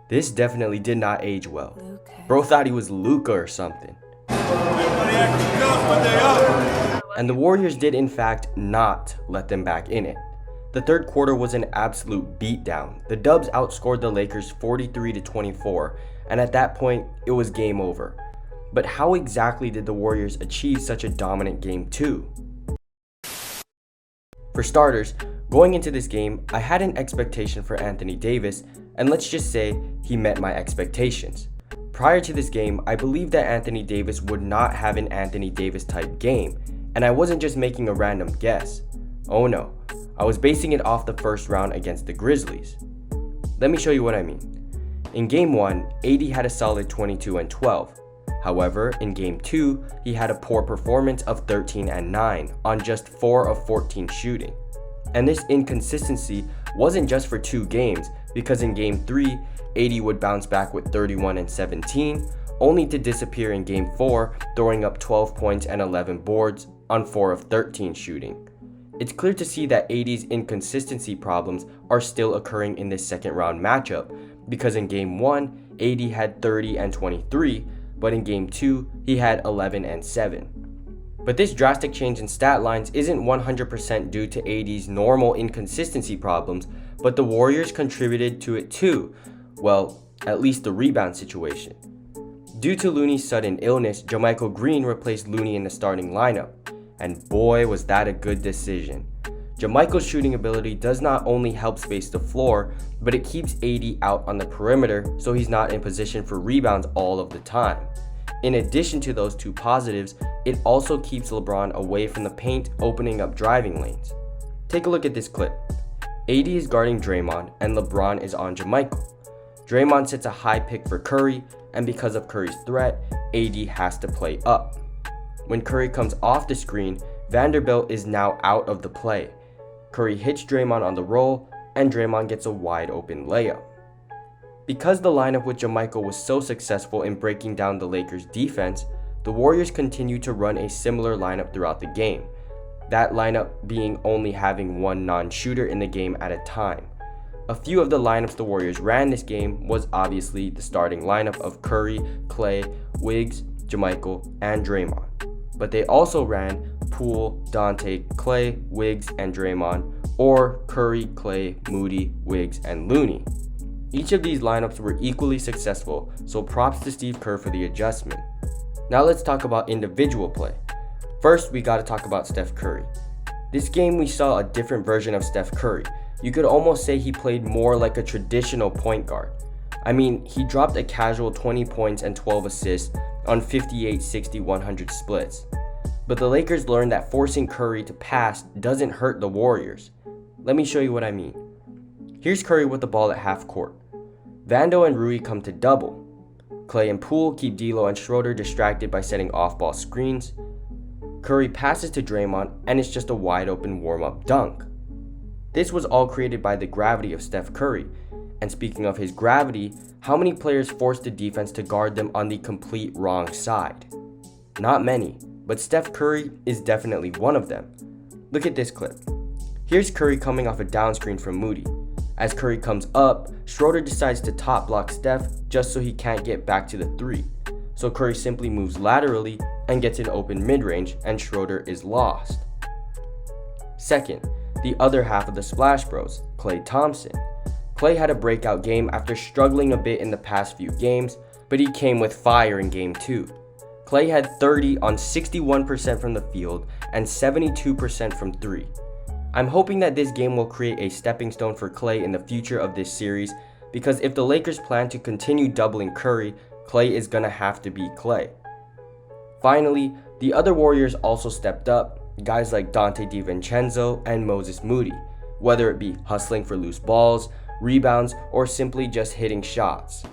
This definitely did not age well. Bro thought he was Luka or something. And the Warriors did in fact not let them back in it. The third quarter was an absolute beatdown. The Dubs outscored the Lakers 43-24, and at that point, it was game over. But how exactly did the Warriors achieve such a dominant game 2? For starters, going into this game, I had an expectation for Anthony Davis, and let's just say he met my expectations. Prior to this game, I believed that Anthony Davis would not have an Anthony Davis type game, and I wasn't just making a random guess. Oh no, I was basing it off the first round against the Grizzlies. Let me show you what I mean. In game 1, AD had a solid 22 and 12. However, in game 2, he had a poor performance of 13 and 9 on just 4 of 14 shooting. And this inconsistency wasn't just for 2 games, because in game 3, AD would bounce back with 31 and 17, only to disappear in game 4, throwing up 12 points and 11 boards on 4 of 13 shooting. It's clear to see that AD's inconsistency problems are still occurring in this second round matchup, because in game 1, AD had 30 and 23, but in game 2, he had 11 and 7. But this drastic change in stat lines isn't 100% due to AD's normal inconsistency problems, but the Warriors contributed to it too. Well, at least the rebound situation. Due to Looney's sudden illness, JaMychal Green replaced Looney in the starting lineup. And boy, was that a good decision. JaMychal's shooting ability does not only help space the floor, but it keeps AD out on the perimeter so he's not in position for rebounds all of the time. In addition to those two positives, it also keeps LeBron away from the paint, opening up driving lanes. Take a look at this clip. AD is guarding Draymond and LeBron is on JaMychal. Draymond sets a high pick for Curry, and because of Curry's threat, AD has to play up. When Curry comes off the screen, Vanderbilt is now out of the play. Curry hits Draymond on the roll, and Draymond gets a wide open layup. Because the lineup with JaMychal was so successful in breaking down the Lakers' defense, the Warriors continued to run a similar lineup throughout the game. That lineup being only having one non-shooter in the game at a time. A few of the lineups the Warriors ran this game was obviously the starting lineup of Curry, KLAY, Wiggs, JaMychal, and Draymond. But they also ran Poole, Dante, KLAY, Wiggs, and Draymond, or Curry, KLAY, Moody, Wiggs, and Looney. Each of these lineups were equally successful, so props to Steve Kerr for the adjustment. Now let's talk about individual play. First, we gotta talk about Steph Curry. This game we saw a different version of Steph Curry. You could almost say he played more like a traditional point guard. I mean, he dropped a casual 20 points and 12 assists on 58, 60, 100 splits. But the Lakers learned that forcing Curry to pass doesn't hurt the Warriors. Let me show you what I mean. Here's Curry with the ball at half court. Vando and Rui come to double. KLAY and Poole keep D'Lo and Schroeder distracted by setting off-ball screens. Curry passes to Draymond, and it's just a wide-open warm-up dunk. This was all created by the gravity of Steph Curry. And speaking of his gravity, how many players forced the defense to guard them on the complete wrong side? Not many, but Steph Curry is definitely one of them. Look at this clip. Here's Curry coming off a down screen from Moody. As Curry comes up, Schroeder decides to top block Steph just so he can't get back to the 3. So Curry simply moves laterally and gets an open mid-range, and Schroeder is lost. Second, the other half of the Splash Bros, Klay Thompson. KLAY had a breakout game after struggling a bit in the past few games, but he came with fire in game 2. KLAY had 30 on 61% from the field and 72% from 3. I'm hoping that this game will create a stepping stone for KLAY in the future of this series, because if the Lakers plan to continue doubling Curry, KLAY is gonna have to be KLAY. Finally, the other Warriors also stepped up, guys like Dante DiVincenzo and Moses Moody, whether it be hustling for loose balls, rebounds, or simply just hitting shots.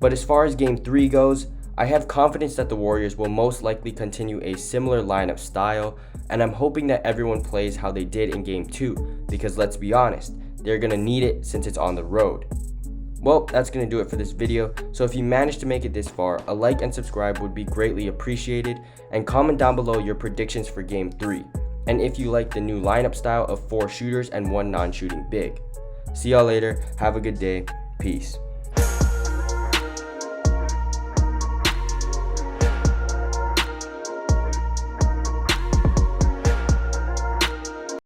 But as far as game 3 goes, I have confidence that the Warriors will most likely continue a similar lineup style, and I'm hoping that everyone plays how they did in game 2, because let's be honest, they're gonna need it since it's on the road. Well, that's gonna do it for this video, so if you managed to make it this far, a like and subscribe would be greatly appreciated, and comment down below your predictions for game 3, and if you like the new lineup style of 4 shooters and 1 non-shooting big. See y'all later, have a good day, peace.